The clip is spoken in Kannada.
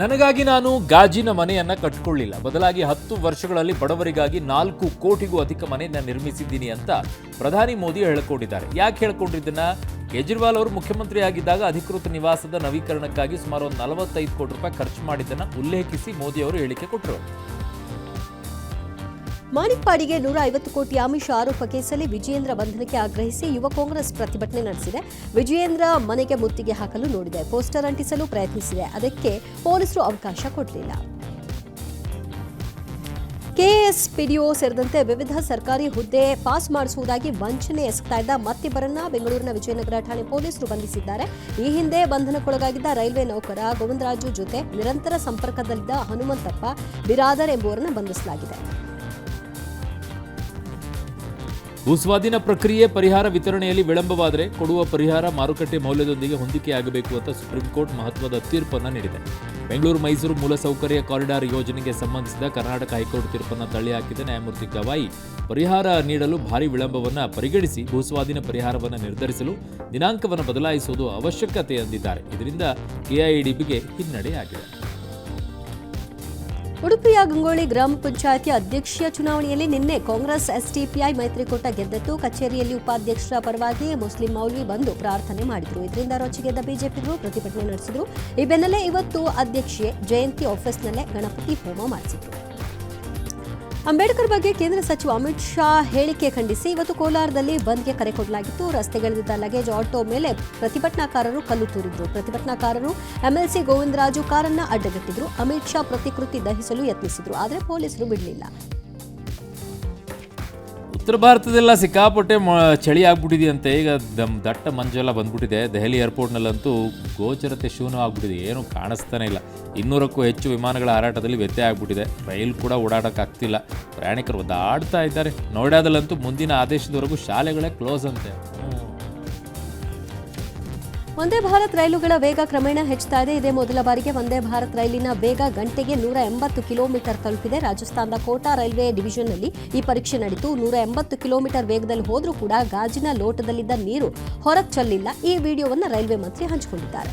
ನನಗಾಗಿ ನಾನು ಗಾಜಿನ ಮನೆಯನ್ನ ಕಟ್ಟಿಕೊಳ್ಳಿಲ್ಲ, ಬದಲಾಗಿ 10 ವರ್ಷಗಳಲ್ಲಿ ಬಡವರಿಗಾಗಿ 4 ಕೋಟಿಗೂ ಅಧಿಕ ಮನೆಯನ್ನ ನಿರ್ಮಿಸಿದ್ದೀನಿ ಅಂತ ಪ್ರಧಾನಿ ಮೋದಿ ಹೇಳಿಕೊಂಡಿದ್ದಾರೆ. ಯಾಕೆ ಹೇಳಿಕೊಂಡಿದ್ದನ್ನ? ಕೇಜ್ರಿವಾಲ್ ಅವರು ಮುಖ್ಯಮಂತ್ರಿ ಆಗಿದ್ದಾಗ ಅಧಿಕೃತ ನಿವಾಸದ ನವೀಕರಣಕ್ಕಾಗಿ ಸುಮಾರು 45 ಕೋಟಿ ರೂಪಾಯಿ ಖರ್ಚು ಮಾಡಿದ್ದನ್ನ ಉಲ್ಲೇಖಿಸಿ ಮೋದಿ ಅವರು ಹೇಳಿಕೆ ಕೊಟ್ಟರು. ಮಾಣಿಕ್ಪಾಡಿಗೆ 150 ಕೋಟಿ ಆಮಿಷ ಆರೋಪ ಕೇಸಲ್ಲಿ ವಿಜಯೇಂದ್ರ ಬಂಧನಕ್ಕೆ ಆಗ್ರಹಿಸಿ ಯುವ ಕಾಂಗ್ರೆಸ್ ಪ್ರತಿಭಟನೆ ನಡೆಸಿದೆ. ವಿಜಯೇಂದ್ರ ಮನೆಗೆ ಮುತ್ತಿಗೆ ಹಾಕಲು ನೋಡಿದೆ, ಪೋಸ್ಟರ್ ಅಂಟಿಸಲು ಪ್ರಯತ್ನಿಸಿದೆ. ಅದಕ್ಕೆ ಪೊಲೀಸರು ಅವಕಾಶ ಕೊಡಲಿಲ್ಲ. ಕೆಎಎಸ್ ಪಿಡಿಒ ಸೇರಿದಂತೆ ವಿವಿಧ ಸರ್ಕಾರಿ ಹುದ್ದೆ ಪಾಸ್ ಮಾಡಿಸುವುದಾಗಿ ವಂಚನೆ ಎಸಗ್ತಾ ಇದ್ದ ಮತ್ತಿಬ್ಬರನ್ನ ಬೆಂಗಳೂರಿನ ವಿಜಯನಗರ ಠಾಣೆ ಪೊಲೀಸರು ಬಂಧಿಸಿದ್ದಾರೆ. ಈ ಹಿಂದೆ ಬಂಧನಕ್ಕೊಳಗಾಗಿದ್ದ ರೈಲ್ವೆ ನೌಕರ ಗೋವಿಂದರಾಜು ಜೊತೆ ನಿರಂತರ ಸಂಪರ್ಕದಲ್ಲಿದ್ದ ಹನುಮಂತಪ್ಪ ಬಿರಾದರ್ ಎಂಬುವರನ್ನು ಬಂಧಿಸಲಾಗಿದೆ. ಭೂಸ್ವಾಧೀನ ಪ್ರಕ್ರಿಯೆ ಪರಿಹಾರ ವಿತರಣೆಯಲ್ಲಿ ವಿಳಂಬವಾದರೆ ಕೊಡುವ ಪರಿಹಾರ ಮಾರುಕಟ್ಟೆ ಮೌಲ್ಯದೊಂದಿಗೆ ಹೊಂದಿಕೆಯಾಗಬೇಕು ಅಂತ ಸುಪ್ರೀಂ ಕೋರ್ಟ್ ಮಹತ್ವದ ತೀರ್ಪನ್ನು ನೀಡಿದೆ. ಬೆಂಗಳೂರು ಮೈಸೂರು ಮೂಲಸೌಕರ್ಯ ಕಾರಿಡಾರ್ ಯೋಜನೆಗೆ ಸಂಬಂಧಿಸಿದ ಕರ್ನಾಟಕ ಹೈಕೋರ್ಟ್ ತೀರ್ಪನ್ನು ತಳ್ಳಿಹಾಕಿದ ನ್ಯಾಯಮೂರ್ತಿ ಗವಾಯಿ ಪರಿಹಾರ ನೀಡಲು ಭಾರಿ ವಿಳಂಬವನ್ನು ಪರಿಗಣಿಸಿ ಭೂಸ್ವಾಧೀನ ಪರಿಹಾರವನ್ನು ನಿರ್ಧರಿಸಲು ದಿನಾಂಕವನ್ನು ಬದಲಾಯಿಸುವುದು ಅವಶ್ಯಕತೆ ಎಂದಿದ್ದಾರೆ. ಇದರಿಂದ ಕೆಐಎಡಿಬಿಗೆ ಹಿನ್ನಡೆಯಾಗಿದೆ. ಉಡುಪಿಯ ಗಂಗೋಳಿ ಗ್ರಾಮ ಪಂಚಾಯಿತಿ ಅಧ್ಯಕ್ಷೀಯ ಚುನಾವಣೆಯಲ್ಲಿ ನಿನ್ನೆ ಕಾಂಗ್ರೆಸ್ ಎಸ್ಡಿಪಿಐ ಮೈತ್ರಿಕೂಟ ಗೆದ್ದಿತ್ತು. ಕಚೇರಿಯಲ್ಲಿ ಉಪಾಧ್ಯಕ್ಷರ ಪರವಾಗಿ ಮುಸ್ಲಿಂ ಮೌಲ್ವಿ ಬಂದು ಪ್ರಾರ್ಥನೆ ಮಾಡಿದರು. ಇದರಿಂದ ರೊಚ್ಚಿಗೆದ್ದ ಬಿಜೆಪಿಗರು ಪ್ರತಿಭಟನೆ ನಡೆಸಿದರು. ಈ ಬೆನ್ನಲ್ಲೇ ಇವತ್ತು ಅಧ್ಯಕ್ಷೆ ಜಯಂತಿ ಆಫೀಸ್ನಲ್ಲೇ ಗಣಪತಿ ಹೋಮ ಮಾಡಿಸಿದರು. ಅಂಬೇಡ್ಕರ್ ಬಗ್ಗೆ ಕೇಂದ್ರ ಸಚಿವ ಅಮಿತ್ ಶಾ ಹೇಳಿಕೆ ಖಂಡಿಸಿ ಇವತ್ತು ಕೋಲಾರದಲ್ಲಿ ಬಂದ್ಗೆ ಕರೆ ಕೊಡಲಾಗಿತ್ತು. ರಸ್ತೆಗಳಿದ್ದ ಲಗೇಜ್ ಆಟೋ ಮೇಲೆ ಪ್ರತಿಭಟನಾಕಾರರು ಕಲ್ಲು ತೂರಿದ್ರು. ಪ್ರತಿಭಟನಾಕಾರರು ಎಂಎಲ್ಸಿ ಗೋವಿಂದರಾಜು ಕಾರನ್ನ ಅಡ್ಡಗಟ್ಟಿದ್ರು. ಅಮಿತ್ ಶಾ ಪ್ರತಿಕೃತಿ ದಹಿಸಲು ಯತ್ನಿಸಿದ್ರು, ಆದರೆ ಪೊಲೀಸರು ಬಿಡಲಿಲ್ಲ. ಉತ್ತರ ಭಾರತದೆಲ್ಲ ಸಿಕ್ಕಾಪಟ್ಟೆ ಚಳಿ ಆಗ್ಬಿಟ್ಟಿದೆಯಂತೆ. ಈಗ ದಟ್ಟ ಮಂಜೆಲ್ಲ ಬಂದ್ಬಿಟ್ಟಿದೆ. ದೆಹಲಿ ಏರ್ಪೋರ್ಟ್ನಲ್ಲಂತೂ ಗೋಚರತೆ ಶೂನ್ಯ ಆಗ್ಬಿಟ್ಟಿದೆ, ಏನೂ ಕಾಣಿಸ್ತಾನೆ ಇಲ್ಲ. 200ಕ್ಕೂ ಹೆಚ್ಚು ವಿಮಾನಗಳ ಹಾರಾಟದಲ್ಲಿ ವ್ಯತ್ಯಯ ಆಗ್ಬಿಟ್ಟಿದೆ. ರೈಲು ಕೂಡ ಓಡಾಡೋಕ್ಕಾಗ್ತಿಲ್ಲ. ಪ್ರಯಾಣಿಕರು ಒದ್ದಾಡ್ತಾ ಇದ್ದಾರೆ. ನೋಯ್ಡಾದಲ್ಲಂತೂ ಮುಂದಿನ ಆದೇಶದವರೆಗೂ ಶಾಲೆಗಳೇ ಕ್ಲೋಸ್ ಅಂತೆ. ವಂದೇ ಭಾರತ್ ರೈಲುಗಳ ವೇಗ ಕ್ರಮೇಣ ಹೆಚ್ಚುತ್ತಾ ಇದೆ. ಇದೇ ಮೊದಲ ಬಾರಿಗೆ ವಂದೇ ಭಾರತ್ ರೈಲಿನ ವೇಗ ಗಂಟೆಗೆ 180 ಕಿಲೋಮೀಟರ್ ತಲುಪಿದೆ. ರಾಜಸ್ಥಾನದ ಕೋಟಾ ರೈಲ್ವೆ ಡಿವಿಷನ್ನಲ್ಲಿ ಈ ಪರೀಕ್ಷೆ ನಡೆಯಿತು. 180 ಕಿಲೋಮೀಟರ್ ವೇಗದಲ್ಲಿ ಹೋದರೂ ಕೂಡ ಗಾಜಿನ ಲೋಟದಲ್ಲಿದ್ದ ನೀರು ಹೊರಗೆ ಚೆಲ್ಲಿಲ್ಲ. ಈ ವಿಡಿಯೋವನ್ನು ರೈಲ್ವೆ ಮಂತ್ರಿ ಹಂಚಿಕೊಂಡಿದ್ದಾರೆ.